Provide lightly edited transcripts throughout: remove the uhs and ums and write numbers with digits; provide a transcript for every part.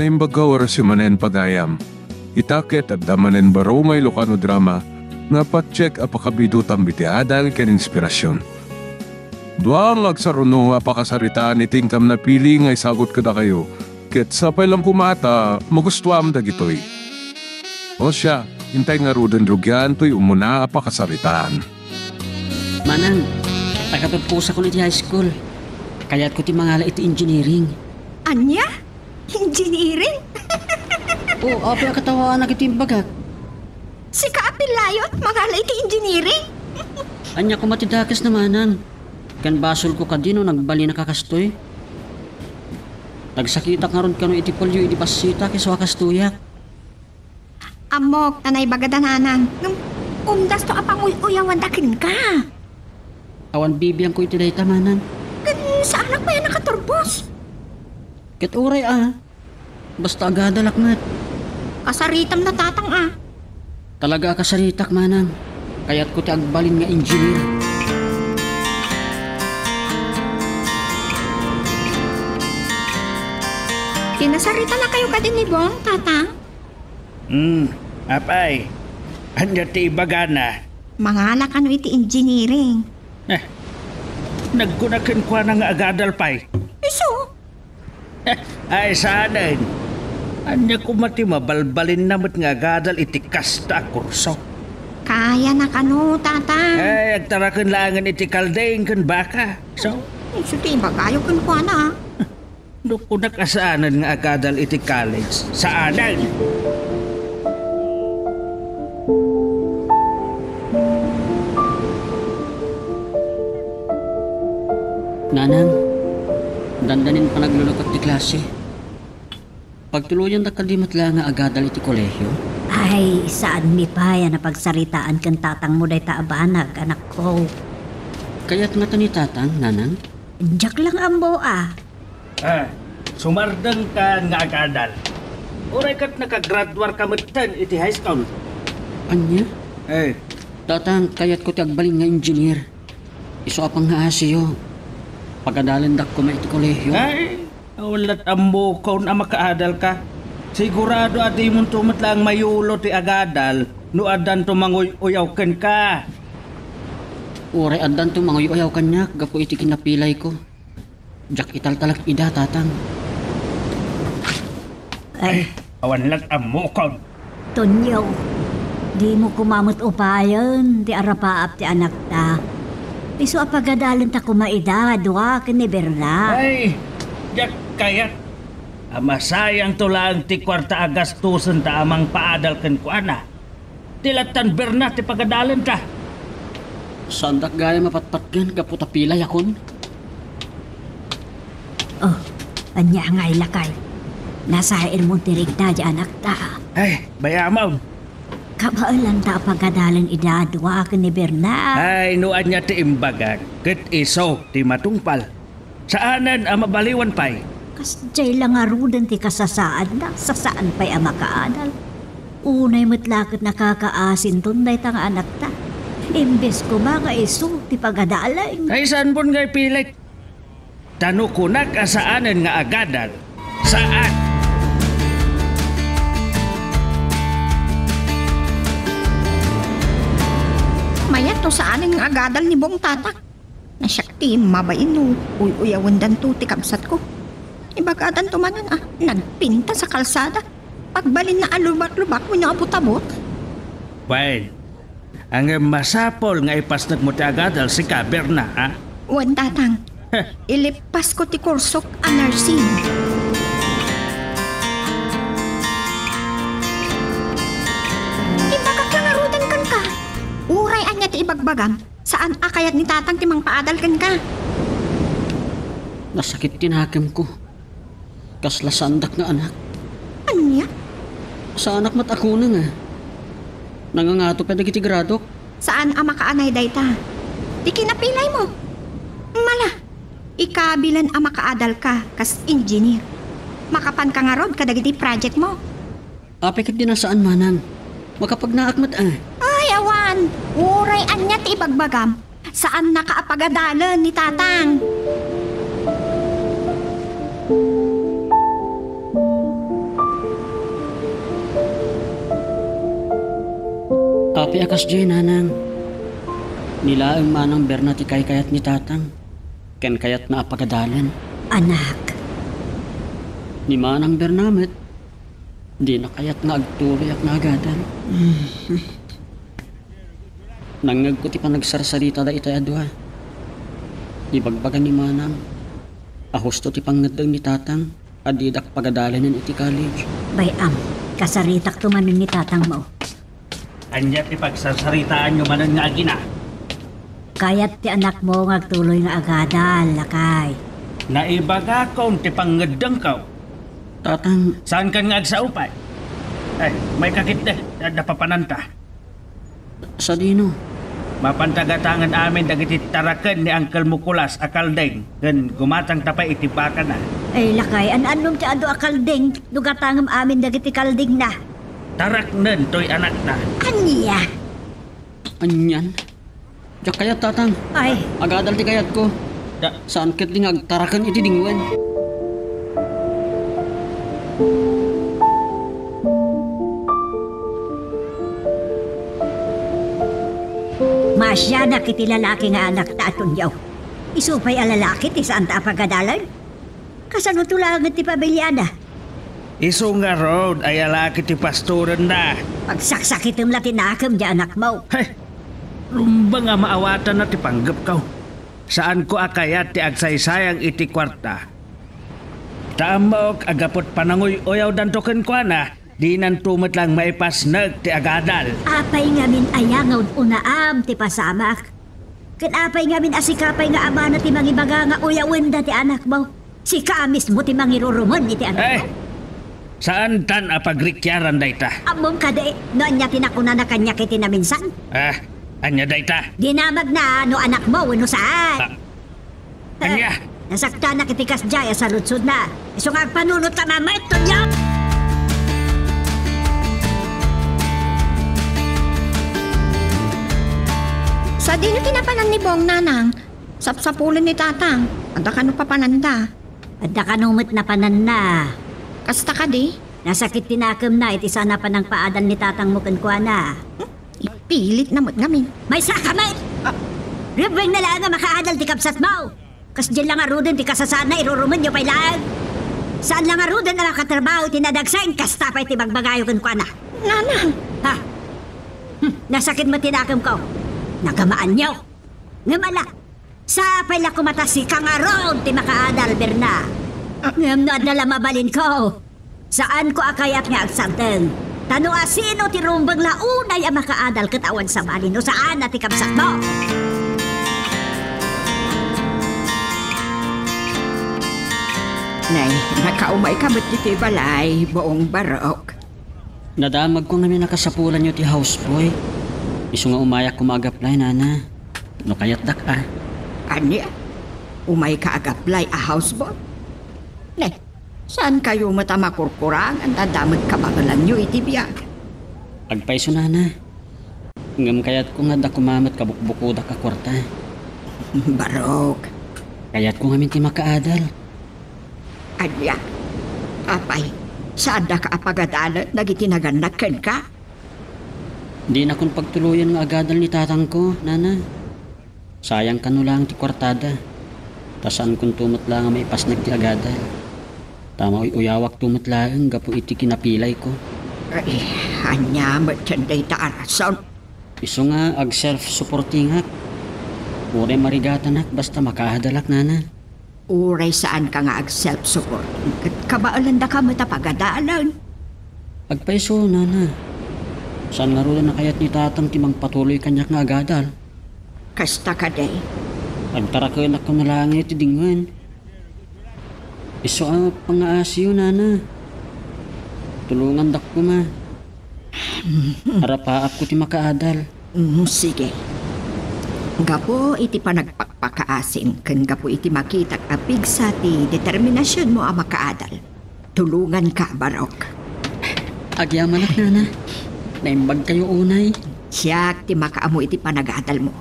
na imbagaw orasyomanen pagayam. Itakit at damanen baro may lokano drama na pat-check apakabido tambiti adal ken inspirasyon. Duang agsaruno apakasaritaan itingkam na pili ngay sagot kada kayo. Ket sapay lang kumata, magustuam dagitoy. O siya, hintay nga ruden rugyan to'y umuna apakasaritaan. Manang, tagatagpusa ko na di high school. Kaya't ko ti mangala iti engineering. Anya? Engineering? Oo, apa katawaan na kiti bagak. Si Kaapilayot, mangala iti engineering? Anya ko matidakas na manang. Kan basol ko kadino nagbali na kakastoy. Nagsakitak nga ron kano iti polyo iti pasita kiswa kastuyak. Amok, tanay bagadananan. Nung umdas to apang uyawan dakin ka. Awan bibiyang ko iti dayta manang. Kan sa anak pa yan nakaturbos. Ket uray basta agadalak ngat. Kasaritam na tatang Talaga kasaritak manang. Kaya't ko ti agbalin nga engineer. Tinasarita na kayo ka din ni Bong, tatang? Apay. Anya ti ibagana. Mangala ka no iti engineering. Nagkunakin ko na nga agadal pay. Iso? Ay saanin. Anya ko mati mabalbalin namit nga agadal iti kasta kurso. Kaya na ka no, tatang. Ay agtarakan langan iti kaldaing kan baka. So, Iso ti bagayo kan ko na. doon ko nakasaanan nga agadal iti college. Saanan? Nanang, dandanin pa naglulukot ti klase. Pagtuluyan na kalimat lang nga agadal iti kolehyo. Ay, saan mi pa yan na pagsaritaan kan tatang mo day taabanag, anak ko. Kaya't nga ni tatang, nanang. Diyak lang ambo Sumardang ka nga agadal. Uray kat nakagraduar ka matan iti high school. Anya? Eh, Tatang, kaya't ko ti agbalin nga engineer. Iso apang nga asiyo. Pagadalan dak ko iti kolehyo. ay, walat ambo kaun na makaadal ka. Sigurado ati mong tumat lang mayulo ti agadal no adan tumangoy uyaw ken ka. Uray adan to mga uyaw kanya, gapo iti kinapilay ko. Jak italtalak ida, tatang. Ay, Awan lang ammo kaun. Tonyo, di mo kumamot upayan, di arapaap ti anak ta. Iso apagadalan ta kumaida, duwa ni Berna. Ay, jak kayat. Masayang to lang ti kwarta agastusan ta amang paadal ken kuana. Tilatan berna ti pagadalan ta. Sandak gaya mapatpatgan, gapo tapilay akon. Oh, anya ngay lakay. Nasain mo tirig na di anak ta. Ay, bayamaw. Kabaalan ta pagadalan ida, duwa ni Berna. Ay, nuan niya ti imbagan. Ket iso ti matungpal. Saanan ang mabaliwan pay? Kasjay lang nga rudan ti kasasaan na, sasaan pa'y ama kaadal. Unay matlakot nakakaasin tunday ta nga anak ta. Imbes ko ba nga iso ti pagadalan. Ay, saan pun ngay pilit? Tano ko na kasaanan nga agadal. Saan? Mayat to saan ang agadal ni Bong tatak. Nasyakti, mabayin no. Uyawan dan to ti kabsat ko. Ibagadan to manan nagpinta sa kalsada. Pagbalin na alubak-lubak mo na abot-abot. Well, ang masapol nga ipasnag mo ti agadal si Kaberna, ha? Wan tatang, ilipas ko ti kursok a nursing. Ibagak lang arudan kan ka. Uray anya ti ibagbagam. Saan akayat ni tatang ti mang paadal kan ka? Nasakit tinakim ko. Kasla sandak nga anak. Anya? Sa anak mat ako na nga. Nangangato pa nagiti gradok. Saan ama kaanay dayta? Di kinapilay mo. Mala, ikabilan ama kaadal ka kas engineer. Makapan ka nga rod kadagiti project mo. Apikit din na saan manang. Makapagnaakmat Ay, awan! Uray anya ti ibagbagam. Saan nakaapagadalan ni tatang? Di akas di nanang. Nilaang manang berna ti kayat ni tatang. Ken kayat na apagadalan. Anak, Ni manang bernamet. Di na kayat nga agtuloy at nagadan. Nangag ko ti panagsarsarita da itay adwa. Ibagbagan ni manang. Ahusto ti pangadang ni tatang. Adidak pagadalan ng iti college. bayam, kasaritak tumanon ni tatang mo. Anya ti pagsasaritaan nyo manan nga agina. Kaya't ti anak mo ngagtuloy nga agadal, lakay. Naibaga kong ti pangadang ka. Tatang, Saan kan nga agsaupay? Ay, may kakit na napapananta. sa dino. Mapantagatangan amin dagiti taraken ni Uncle Mukulas akaldeng gan gumatang tapay itibakan na. Ay, lakay, an-anom ti ado akalding, dugatangam amin dagiti kalding na. Tarak nun to'y anak na. Anya? Anyan? Diyak kayat tatang. Ay, Agadal ti kayat ko. Da, Saan ket di nga agtarakan iti dingwen. masya na kiti lalaki nga anak ta aton yaw. Isupay a lalaki ti saan ta pagadalan? Kasano tulangan ti pabilyada? iso nga road ay alaki ti pastoran na. Pagsaksakitim la tinakam di anak mo. Hey, rumba nga maawatan na ti panggap ka. Saan ko akayat ti agsaysayang iti kwarta? Tamok agapot panangoy oyaw dantoken ko na. Di nan tumat lang maipasnag ti agadal. Apay nga min ayangaw unaam ti pasamak. Ken apay nga min asikapay nga ama na ti mangibaga nga uyawin da ti anak mo. Si kamis mo ti mangirurumon iti anak Eh, mo. saan tan apagrikyaran dayta? Amom kade, no anya tinakuna na kanya kiti na minsan. Ah, anya dayta? Dinamag na no anak mo no saan. Anya? Nasakta na kiti kasjaya sa lutsod na. Iso nga panunot ka mamay to niya. Sa dino tinapanan ni Bong nanang, sapsapulin ni tatang, anda ka no papananda. Adda kanumot na panan na. Kasta ka di, Nasakit tinakam na iti sana pa ng paadan ni tatang mo kankwana. ipilit na mo't ngamin. May sakamay! Ribeng na lang nga makaadal ti kapsat mo. Kas dyan lang aruden ti kasasaan na iruruman nyo pa'y lang. Saan lang aruden na makatrabaho tinadagsain kas tapay ti bagbagayo kankwana. Nanang, Ha? Nasakit mo tinakam ko. Nagamaan nyo. Ngamala. Sapay lang kumata si kangaron ti makaadal, Berna. Ngam na adala mabalin ko. Saan ko akayat nga agsanteng? Tano sino ti rumbang launay ang makaadal katawan sa balin o saan na ti kapsat mo? nay, nakaumay ka ba't dito balay, buong barok. Nadamag ko nga may nakasapulan nyo ti houseboy. Iso nga umayak kumagaplay, nana. No kayat dak ah. Anya, umay ka agaplay a houseboy? Nay, saan kayo mata makurkurang ang dadamag kabagalan nyo iti biyag? Agpaiso, nana. Ngam kayat ko nga da kumamat kabukbuko da ka kwarta. Barok, Kayat ko nga minti makaadal. anya, apay, saan da ka apagadalan nagitinaganakan ka? Di na kung pagtuluyan nga agadal ni tatang ko, nana. Sayang ka no lang ti kwartada. Tasan kung tumot lang nga may pasnag ti agadal. Tama uyawak tumot lang gapo iti kinapilay ko. Ay, anya, matyanday ta arason. Iso nga ag self-supporting hak. Ure marigatanak basta makahadalak, nana. Uray saan ka nga ag-self-support. Kabaalan da ka matapagadalan. Agpaiso, nana. Saan nga rin na kayat ni tatang timang patuloy kanyak nga agadal? Kasta ka day. Agtarakan ako na lang iti dingan. Iso pangaasiyo, nana. Tulungan dak ko ma. Arapaap ko ti makaadal. Sige. Gapo iti panagpakpakaasim ken gapo iti makita apig sa ti determinasyon mo a makaadal. Tulungan ka, Barok. Agyaman ak, nana. Naimbag kayo unay. Siyak ti makaamo iti panagadal mo.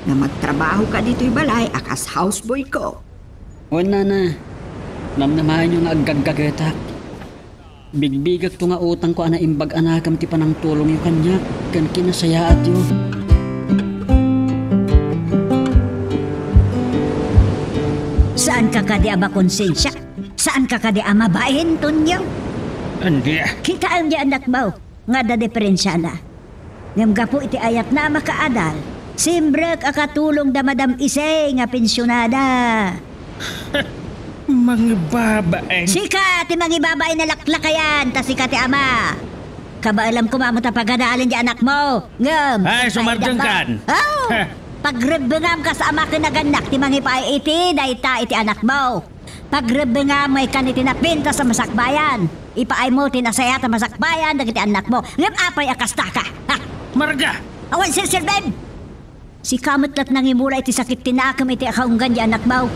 Na magtrabaho ka dito'y balay akas houseboy ko. O, nana. Namnamahan yung aggaggagetak. Bigbigak to nga utang ko ana imbag anakam ti panang tulong yung kanya. kan kinasayaat yun. Saan ka kadi ama konsensya? Saan ka kadi ama bain, Tonyo? Hindi Kita ang di anak mo, nga da diferensya na. Ngam gapo iti ayat na makaadal, simbrek akatulong da Madam Isay nga pensyonada. mga babaeng. Sika, ti mga ibabay na laklakayan, ta sika ti ama. Kabaalam ko mamuta pagadaalin di anak mo. Ngam. Ay, sumardengkan. Oh! Pagrebengam ka sa ama kinaganak, ti mga ipay iti, dayta iti anak mo. Pagrebengam may kaniti na pinta sa masakbayan. Ipaay mo tinasaya ta masakbayan, dagiti anak mo. Ngam apay akasta ka. Ha? Marga! Awan sir Ben! Si kamot lat nangimura iti sakit tinakam iti akaunggan di anak mo.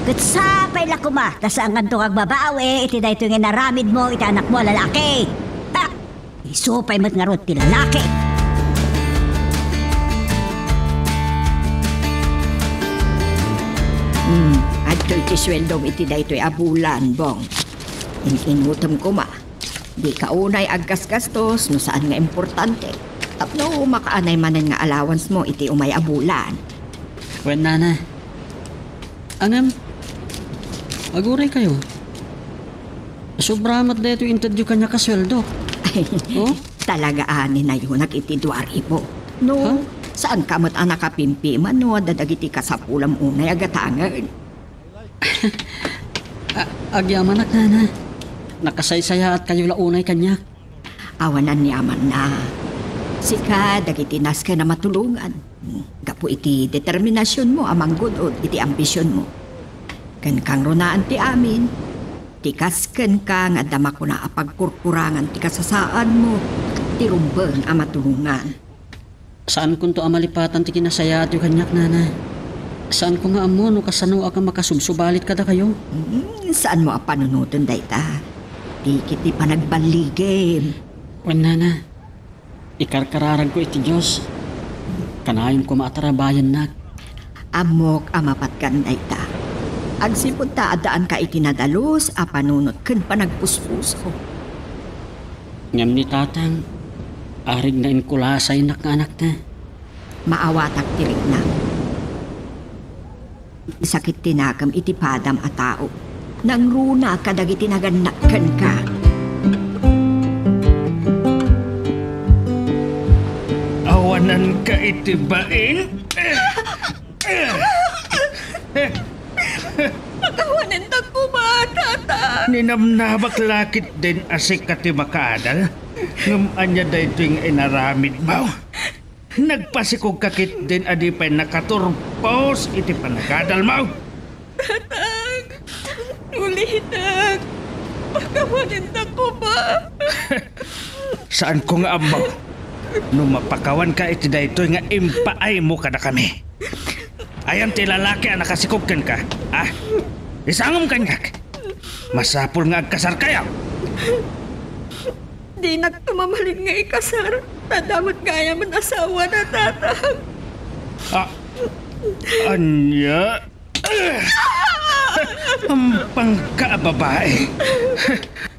Gatsapay lakuma, tas ang kanto kag babae, iti dayto nga naramid mo, iti anak mo lalaki. Ha! Isupay mo't nga rot ti lalaki. Adto iti sweldom iti daytoy abulan, Bong. Inutom ko ma. Di ka unay agkas-gastos no saan nga importante. Tapno makaanay manen nga allowance mo iti umay abulan. Wen nana. Angam. Aguray kayo. Sobramat na ito interview kanya kasweldo. Oh? Talaga ani na yun iti 2,000. No, Huh? saan ka mo't anak kapimpi man no, dadagiti ka sa pulam unay agatangan. Agyaman ak nana. Nakasaysaya at kayo launay kanya. Awanan niyaman na. Sika, dagiti nas ka na matulungan. Gapo iti determinasyon mo amang gunod, iti ambisyon mo. Kan kang runaan ti amin. Tikasken ka nga dama ko na apagkurkurangan ti kasasaan mo. Ti rumbeng ang matulungan. Saan kun to amalipatan ti kinasaya at yung kanyak nana? Saan ko nga amo no kasano ka makasubsubalit kada kayo? Saan mo ang panunutan dayta? Di kiti pa nagbaligim. Wen nana. Ikarkararag ko iti Diyos. Kanayon ko maatarabayan nak. Amok amapat kan dayta. Agsipod ta adaan ka itinadalos a panunot ken panagpuspuso. Ngam ni tatang. Arig na inkulasay nak nga anak na. Maawatak tirik na. Sakit tinagam iti padam a tao. Nang runa kadagiti naganakkan ka. Awanan ka itibain? Pagawanan na kumatata. Ninamnabak lakit din asik ka ti makaadal. Ngam anya daytoy nga inaramid mo. Nagpasikog kakit din adipay nakaturpos iti panakadal mo. Ulitak. Pagawanan na ko ba? Saan ko nga amaw? Nung mapakawan ka iti daytoy nga impaay mo kada kami. Ayan ti lalaki ang nakasikogkan ka. Ah, isangom kanyak. Masapul nga agkasar kayaw. Di nagtumamaling nga ikasar. Tadamot gaya man asawa na tatang. Ah, anya? Ang pangkaababae.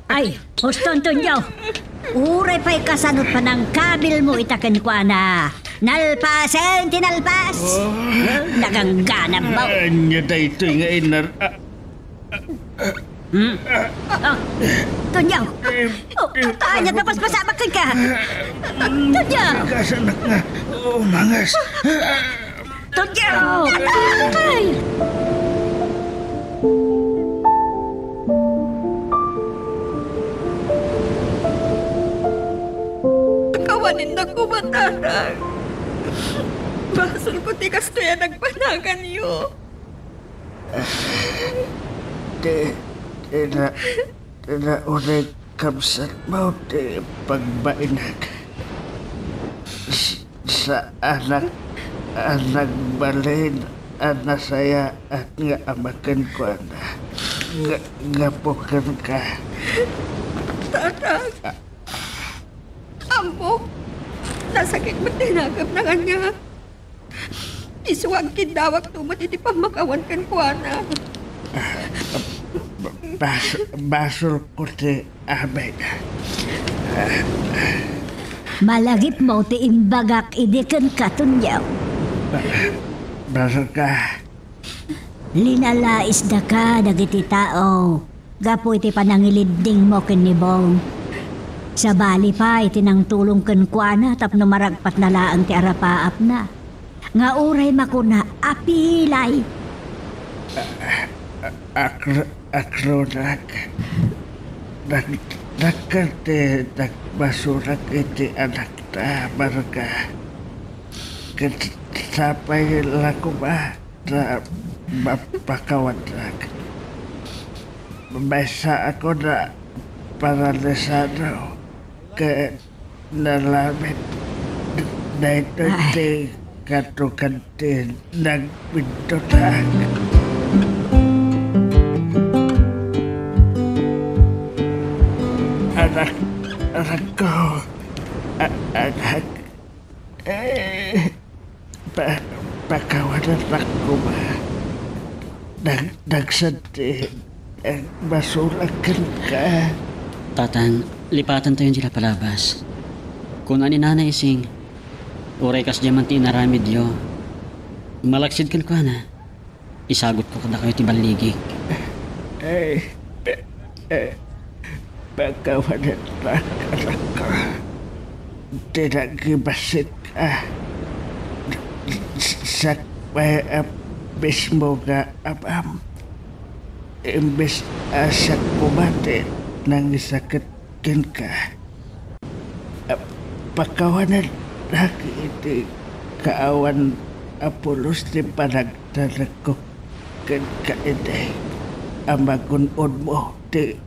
Ay, huston Tonyo. Uray pa'y kasanot pa ng kabil mo itaken kwa na. Nalpasen, tinalpas. Nagangganam mo. Anya daytoy nga inar... Oh, Tonyo. Oh, taanya napaspasamak ka. Tonyo. Kasanak nga. Umangas. Tonyo. Ay. Kawanin na ko matarang. Basol ko ti kastoya nagpanagan yo. Tina unay kamsat mo ti pagbainag. Sa anak balin anasaya at nga amakan ko na. Ngapukan ka. Tatang. Amok. Nasakit mo tinagap na kanya. Isuwag kindawag tumot iti pamakawan kan kuana. Basol ko ti abay. Malagip mo ti imbagak idikan katunyaw. Barka. Linalais da ka dagiti tao. Gapo iti panangiliding mo kinibong. Sa bali pa iti nang tulong kenkwana tapno maragpat na laang ti arapaap na. Nga uray makuna apilay. Akronak. Nagkante nagbasurak iti anak ta barka. Sapay lako ba na mapakawanak. Mabasa ako na paralisado ke nalamit na ito ti katukante nagpintutak. Anak ko, anak, pakawanan ako ba? Nagsanti, masulakan ka. Tatang, lipatan tayo sila palabas. Kung ani nanay sing, uray kas diyaman ti inaramid yo. Malaksid kan ko na. Isagot ko kada kayo ti baligi. Pagkawanan lang anak ko. Tinagibasit ka. Sakpay mismo ka abam. Imbes asak pumati nang isakitkin ka. Pagkawanan lagi iti kaawan Apolos ti panagdalag ko kan kaiday. Amagunod mo ti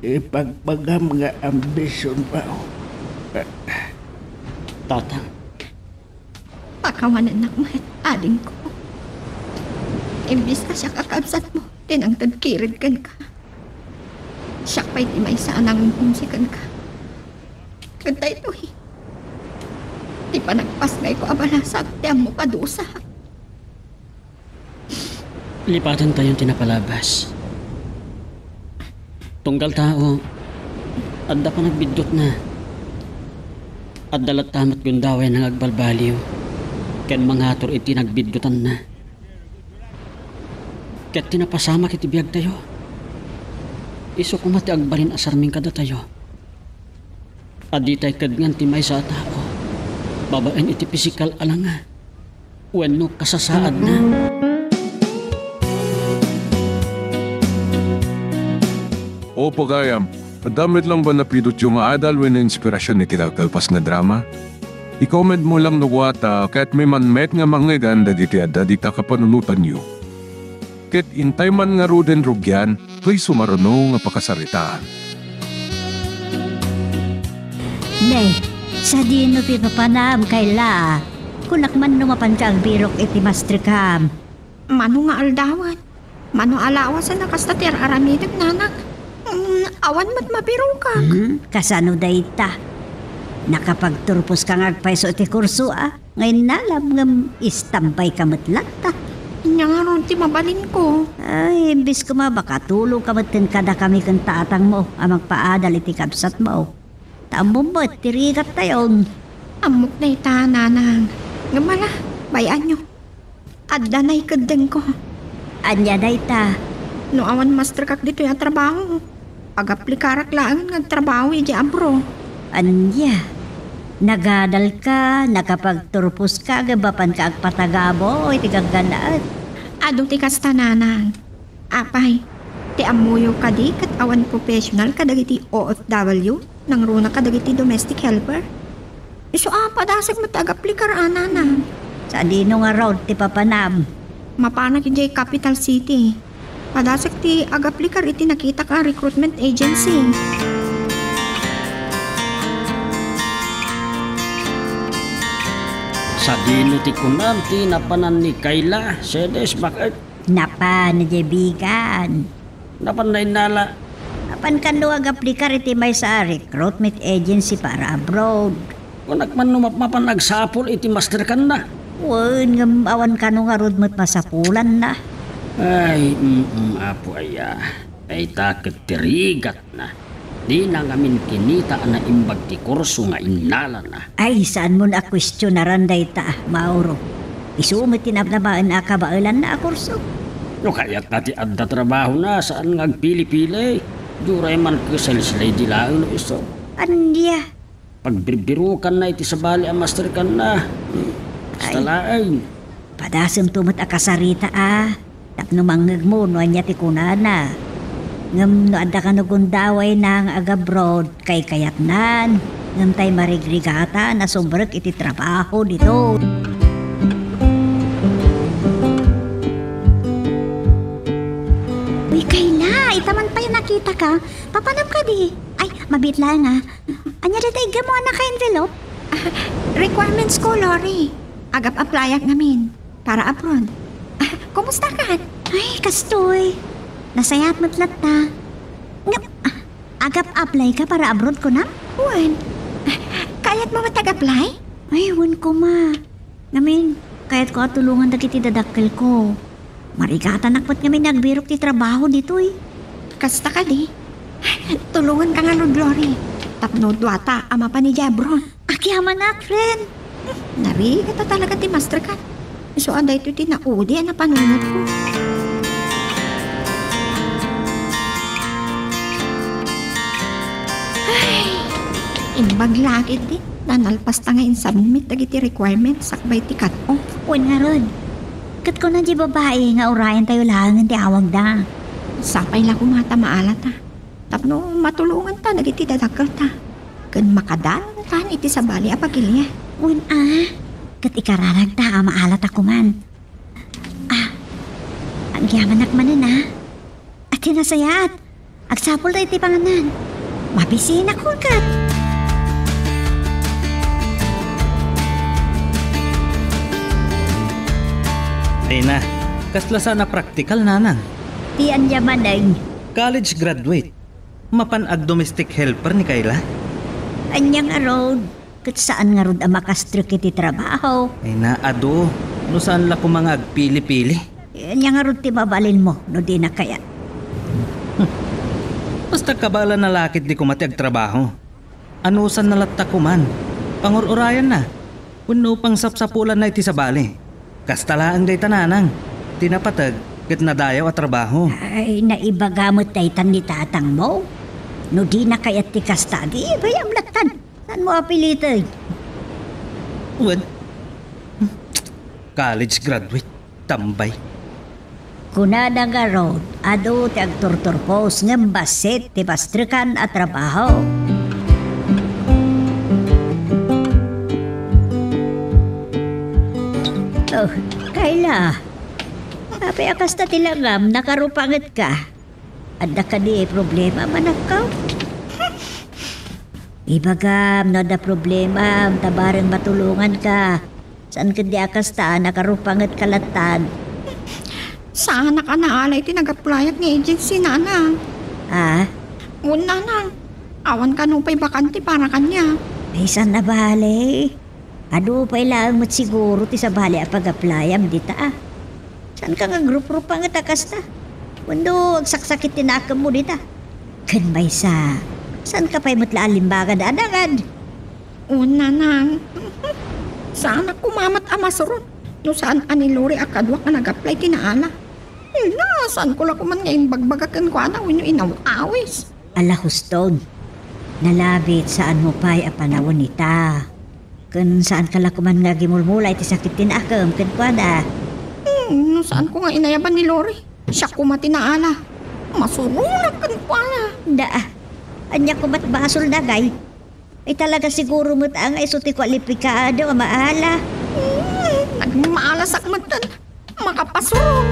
ipagpagam nga ambisyon ba? Tatang, Pakawanan nak mahit ading ko. Imbis na siya kakabsat mo, tinangtad kirid kan ka. Siya pa'y di may saan ang humsikan ka. Kanta ito eh. Di pa nagpasgay ko abalasag, tiyam mo padusa. lipatan tayong tinapalabas. Tunggal tao, adda pa nagbidot na. Adda tamat gundaway ng agbalbaliw. Ken mangator iti nagbiddotan na. Ket tinapasama kiti biyag tayo. Iso kumati agbalin asarming kada tayo. Adi tay kadngan ti may sa tao. Babaen iti pisikal alanga. Wenno kasasaad na. Opo gayam, damit lang ba napidot yung adal when inspirasyon ni tinagkalpas nga drama? I-comment mo lang nuwata kahit may manmet nga mga ganda diti adda dita kapanunutan nyo. Ket intay man nga ruden rugyan, tuy sumaruno nga pakasaritaan. Nay, sa dino pipapanam kaila. Kunak man numapan ka ang birok iti mastrikam. Mano nga aldawan. Mano alawas na nakastatir aramidag nanak. Awan mat mabiro ka. Kasano dayta? Nakapagturpos kang agpaiso iti kurso Ngayon nalam ngam istampay kamatlat ta. Inya nga ron ti mabalin ko. Ay, imbis ko makatulong kamatin kada kami kang taatang mo amang paadal iti kabsat mo. Tamo mo, tirigat tayon. Amok na itananang. Gamala, bayan nyo. Adda na ikadeng ko. Anya dayta. No awan master kak dito yung trabaho. Pag-aplikarak lang ng trabaho iti abro. Anya, nagadal ka, nakapagturpos ka, gabapan ka agpatagabo, iti gaganaat. Ado ti kastananang. Apay, ti amuyo ka di kat awan professional kadagiti OFW nang runa kadagiti domestic helper. Iso padasag matag-aplikar ananang. Sa dino nga road ti papanam. Mapana ki jay Capital City. Padasag ti agaplikar iti nakita ka recruitment agency. Sa dino ti kunam ti napanan ni Kayla. Sedes bakit? Napa, najebigan. Napan na inala. Apan kan luwag aplikar iti may sa recruitment agency para abroad. Kung nagman mapan nagsapol iti master kan na. Wen ngam awan kano nga rod mo't masapulan na. Ay, apo aya. Ay takot tirigat na. Di na ngamin kinita na imbag ti kurso nga inala na. Ay, saan mo na question na randay ta, Mauro? Isumit tinabnabaan na kabailan na kurso. No kaya't nati adda trabaho na saan nga agpili-pili. Duray man kasalsilay di lang no iso. Andya, Pagbirukan na iti sabali ang master kan na. Basta laing. padasem tumat akasarita Tapno manggag mo no anya ti kunana. Ngam no adda ka nagundaway na nga agabroad kay kayatnan. Ngam tay marigrigata na sobrek iti trabaho dito. Uy, Kayla, itaman pa yung nakita ka. Papanap ka di. Ay, mabit lang Anya dito igam mo na ka-envelope? Requirements ko, Lori. Agap applyak namin. Para abroad. Kumusta ka? Ay, kastoy. Nasayat mo't ta. Agap apply ka para abroad ko na? Juan, kayat mo matag-apply? Ay, wan ko ma. Ngamin, kahit ko atulungan na kiti dadakkel ko. Marigata nakpat kami nagbirok ti trabaho dito Kasta ka di. Tulungan ka nga, Lord Lori. Tapno duwata, ama pa ni Jabron. Akyaman na, friend. Narigata talaga ti master ka. So, anday ito tinaudi na panunod ko. Ay, imbag lagit di. Nanalpas ta ngayon submit dagiti requirements sakbay ti cut-off. Wan nga ron. Kat ko na di babae nga urayan tayo lang ti awag da. Sapay lang kumata maalat ta. Tapno matulungan ta dagiti dadakkel ta. Kan makadalan ta iti sabali a pagilya. Wan kat ikararag ta maalat ako man. Ang yaman nakmanan At tinasayat. Agsapol tayo ti panganan. Mabisin ako kat. Ay na, kasla sana praktikal nanang. Ti ang yaman ay. College graduate. Mapanag domestic helper ni Kayla. Anyang arod. Kat saan nga rod ang makastruk iti trabaho. Ay na, ado. No saan la ko mga agpili-pili. Anyang arod ti mabalin mo. No di na kaya. Basta kabala na lakit di ko mati agtrabaho. Anusan na latta ko man. Pangururayan na. Puno pang sapsapulan na iti sa bali. Kastalaan day tananang. Tinapatag, kat nadayaw at trabaho. Ay, naibagamot tayo tan ni tatang mo. No di na kaya ti kastadi, bayam latan. Saan mo apilitay? Wad. College graduate. Tambay. Kunada nga road, ado ti agturturpos ng basit ti pastrikan at trabaho. Oh, Kayla. Kapay akas na tilangam, nakarupangat ka. Adda ka di problema manakaw. Ibagam, no da problema, tabarang matulungan ka. Saan ka di akas ta, nakarupangat kalatan. Saan ka naalay tinag-applyat ng agency, nana? Una na. Awan ka nupay bakante para kanya. Ay, saan na bale? Ado pa ilang mo't siguro ti sa bale a pag-applyam dita Saan ka nga grup-grup ang atakas ta? Mundo, agsaksakit tinakam mo dita. Kan may saan ka pa'y mo't laalimbaga daanagad? Una na. Saan ako mamat amasurot? No saan anilori akadwa ka nag-apply tinaala? Na, saan ko lang kuman ngayon bagbagakan ko ana when yung inaw-awis. Ala huston, nalabit saan mo pa'y apanawon nita. Kan saan ka lang kuman nga gimulmulay ti sakit tinakam, kan kwada. No saan ko nga inayaban ni Lori? Siya ko matinaala. Masurunag kan pala. Anya ko ba't basol dagay? Ay talaga siguro mo't ang isuti kwalipikado ang maala. Nagmaala sakmatan. Makapasurong.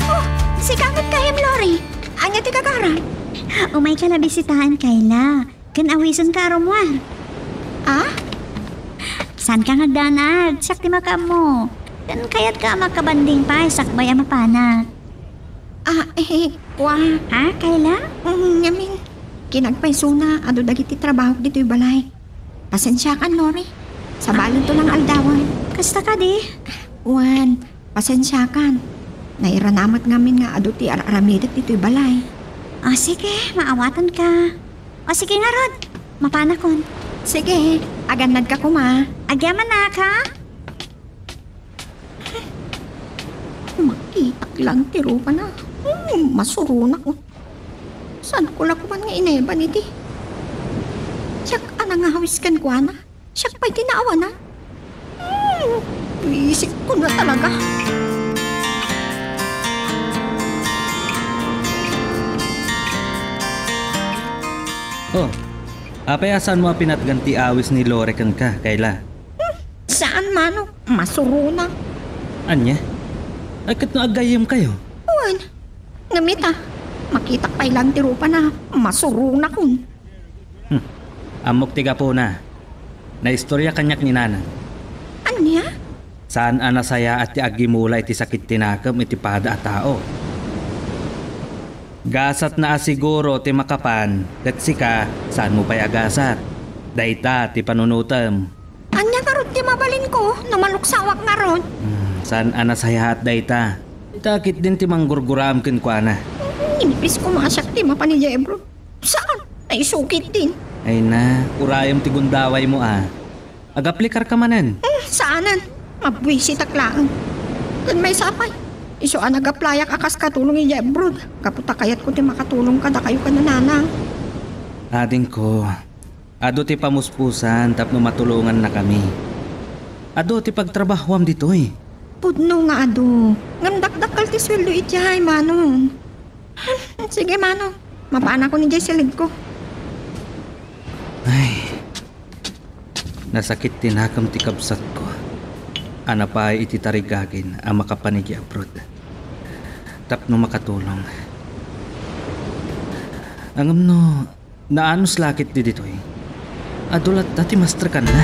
Oh, si Kamit Kahim Lori. Anya ti kakaran? Umay ka na bisitahan, Kayla. Kanawisan ka aromwan. Saan ka nagdanag? Sakti makam mo. Kan kayat ka makabanding pa, sakbay ang mapanag. Kayla? Yamin. Kinagpay suna, ado dagiti trabaho dito'y balay. Pasensya kan, Lori. Sa balon to lang aldawan. Kasta ka di? Juan, pasensya kan. Nairanamat ngamin nga ado ti aramidat dito'y balay. O sige, maawatan ka. O sige nga Rod, mapanakon. Sige, aganad ka kuma. Agyaman na ka. Makitak lang tiro pa na. Masurunak ko. Saan ko lang kuman nga ineba niti? Siyak anang hawiskan ko na. Siyak pa'y tinaawa na. Isip ko na talaga. Oh, apay asan mo pinatganti awis ni Lore kan ka, Kayla? Saan mano? Masurunak. Anya? Ay kat no agayem kayo. Uwan. Ngamita. Makita pa'y lang tiro pa na. Masurunak ko. Amok tiga po na. Naistorya kanyak ni Nana. Anya? Saan ana saya at ti agimula iti sakit tinakam iti pada at tao. Gasat na asiguro ti makapan, kat sika saan mo pa'y agasat. Daita ti panunutam. Anya nga ron ti mabalin ko. Namaluksawak nga ron. Saan ana saya at daita. Itakit din ti manggurguram ken ko ana. Inipis ko masak ti mapanidya bro. Saan? Ay sukit din. Ay na, urayom ti gundaway mo Agaplikar ka manen. Saanan? Mabwisit aklaan. Kan may sapay. Iso nagaplayak akas katulong iya bro. Kaputa kayat ko ti makatulong kada kayo ka nananang. Ading ko, ado ti pamuspusan tapno matulungan na kami. Ado ti pagtrabahwam dito Pudno nga ado. Ngamdakdakal ti sweldo ityahay manong. Sige manong. Mapana ko ni Jay silid ko. Ay, nasakit tinakam ti kabsat ko. Ana pa iti tarigagin ang makapanigi abroad. Tapno makatulong. Angam no, naanos lakit di dito Adulat dati master ka na.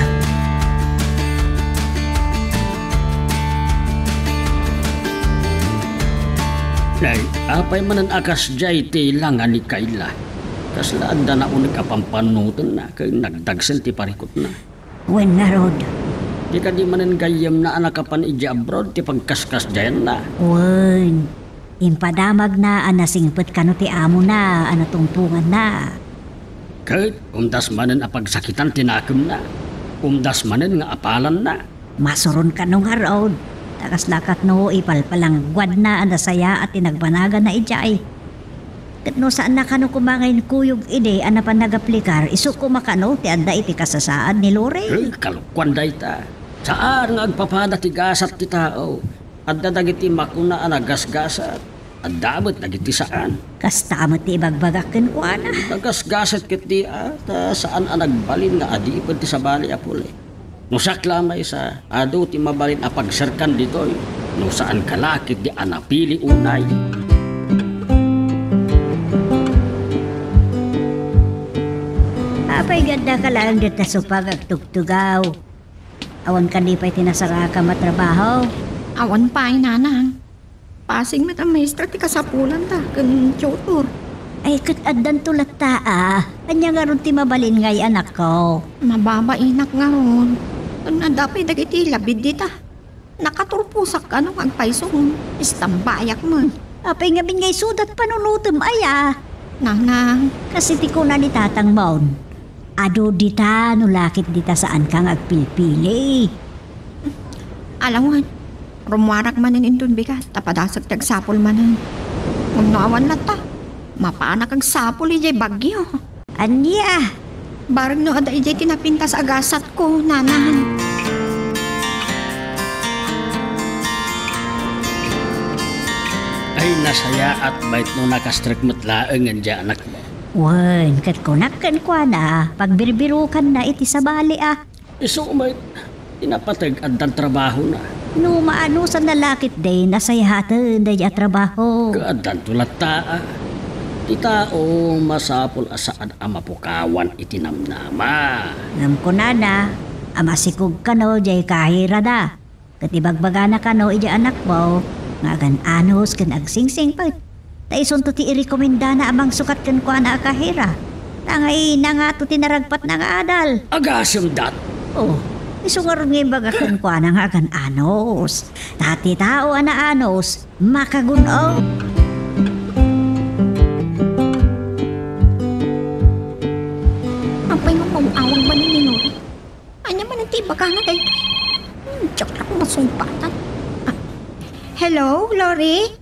Nay, apay manan akas jay ti langan ni Kayla. Kaslaan da na unig apampanutan na kay nagdagsen ti parikot na. Wen nga Rod. Di ka di manan gayem na anak kapan ija abroad ti pagkaskas jayan na. Wen. Impadamag na anasingpet kano ti amo na anatungtungan na. Kahit umdas manan apagsakitan tinakem na. Umdas manan nga apalan na. Masuron ka nung nga Rod. Takas lakat no ipalpalang gwad na anasaya at tinagbanagan na ijay. Kat no saan na kano kumangain kuyog ide ana pa nagaplikar iso ko makano ti anda iti kasasaan ni Lore. Kalukwan day ta. Saan nga agpapada ti gasat ti tao. At dadagiti makuna anagasgasat. At damot dagiti saan. Kasta mo ti ibagbagakin ko ana. Nagasgasat kit di ta saan anagbalin nga adipod ti sabali apuli. No saklamay sa ado ti mabalin apagserkan ditoy. No saan kalakit di anapili unay. Apay ganda ka lang dito sa pagagtugtugaw. Awan ka di pa'y tinasara ka matrabaho. Awan pa ay nanang. Pasing met ang maestra ti kasapulan ta. Kan tutor. Ay kat addan tulat ta Kanya nga ron ti mabalin ngay anak ko. Mababainak nga ron. Nadapay dagiti labid dita. Nakaturpusak ka nung agpaisong. Istambayak mo. Apay nga bin ngay sudat panunutom aya. Nanang. Kasi ti ko na ni tatang maun. Ado dita no lakit dita saan kang agpilpili. Alam mo, rumwarak manin indun bigat. Tapadasag tagsapol manin. Magnawan na ta. Mapaanak ang sapol ijay bagyo. Anya? Barag no ada ijay tinapintas agasat ko, nanang. Ay nasaya at bait no nakastrik matlaeng nga dya anak mo. Wen, kat kunakan kwa na. Pagbirubirukan na iti sabali Iso umay, tinapatag andan trabaho na. No maano sa nalakit day nasayhatan day trabaho. Kaadan tulat taa. Di tao masapol asaan ang mapukawan itinamnama. Ngam ko na, amasikog ka no jay kahira na. Katibagbaga na ka no ija anak mo. Nga gan anos kan agsingsing pa. Taison to ti irekomenda na amang sukat kan kwa na kahira. Tangay na nga to tinaragpat na nga adal. Agasem dat. Oh, Isungar nga baga kung kwa nang hagan anos. Tati tao ana anos, makagunaw. Apay nga mauawang ba ni Nori? Ay naman ang tiba ka na day. Tsak lang masumpatan. Hello, Lori?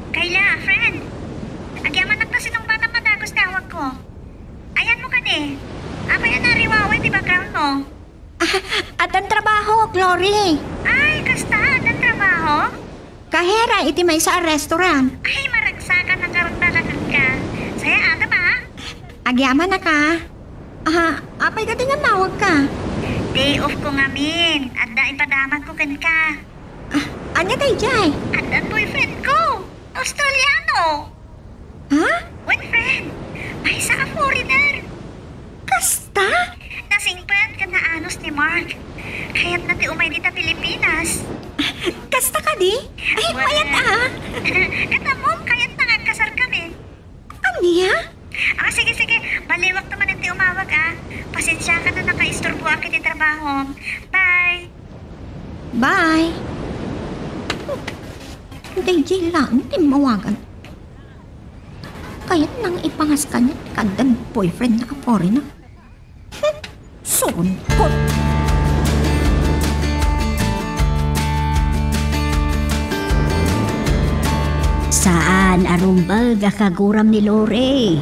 Kayla, friend. Agyaman nagtas itong batang matagos tawag ko. Ayan mo ka di. Apa yan nariwaway di background mo? At ang trabaho, Lori. Ay, kasta, ang trabaho? Kahera, iti may sa restaurant. Ay, maragsakan ng karoon bakakan ka. Saya ata ba? Agyaman na ka. Apay ka din nga mawag ka. Day off ko nga min. At da ipadaman ko kan ka. Anya tayo jay? At ang boyfriend ko. Australiano. Ha? One friend. May isa ka foreigner. Kasta? Nasingpan ka na anos ni Mark. Kaya't nati umay dita Pilipinas. Kasta ka di? Ay, mayat Katamom, kaya't nangagkasar kami. Anya? Sige. Baliwag naman ang umawag Pasensya ka na nakaistorbo ang kiti trabaho. Bye! Bye. Day lang, di mawagan. Kaya't nang ipangas ka niya, kandan boyfriend na foreigner. Sunkot. Saan arumbag akaguram ni Lore?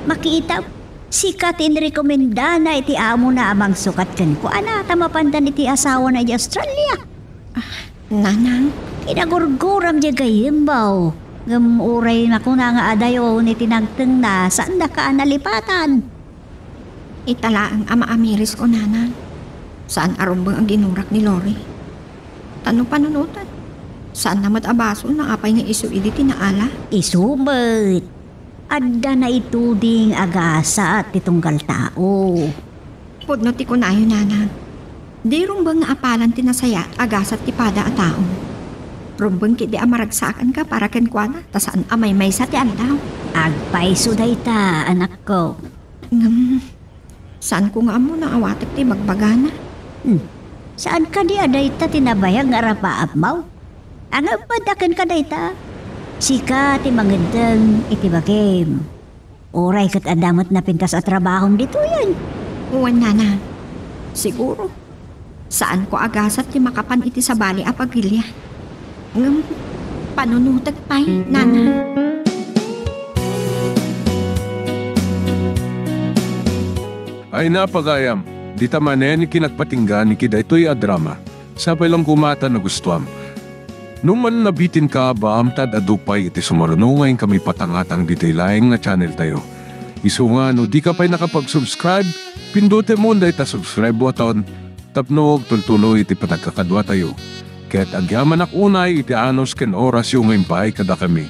Makita, sikatin rekomenda na iti amo na amang sukat kan ko. Ana, tamapandan iti asawa na di Australia. Nanang, Kinagurguram di gayimbaw. Gamuray na ko na nga adayo ni tinagteng na saan na ka nalipatan. itala ang ama-amiris ko, nanang. Saan arumbang ang ginurak ni Lori? Tanong panunutan. Saan namat abaso na apay nga isu idi tinaala? Isubet. Adda na ituding agasa at itunggal tao. Pudno ti kunayo, nanang. Di rumbang nga apalan tinasaya agasat ti pada a tao. Rumbang kiti amaragsakan ka para kenkwana ta saan amay may sa ti aldaw. Agpaiso dayta, anak ko. Saan ko nga amo na awatek ti bagbagana? Saan ka di adayta tinabayag nga rapaap mau? Ang padakan ka dayta? Sika ti mangedeng iti bagim. Oray kat adamat na pintas at trabahong dito yan. Uwan, nanang. Siguro. Saan ko agasat ti makapan iti sabali a pagilya? Panunutag pa'y, nanang. Ay napagayam, di tamanen ni kinagpatinggan ni kidaytoy a drama. Sabay lang kumata na gustuam. Nung man nabitin ka ba amtad adupay iti sumarunungayin kami patangatang detailaing nga channel tayo. Isu nga no di ka pa'y nakapag-subscribe, pindutin mo na ita subscribe button, tapnog tultuloy iti patagkakadwa tayo. Kaya't agyaman ak unay iti anos ken oras yung ngayon kada kami.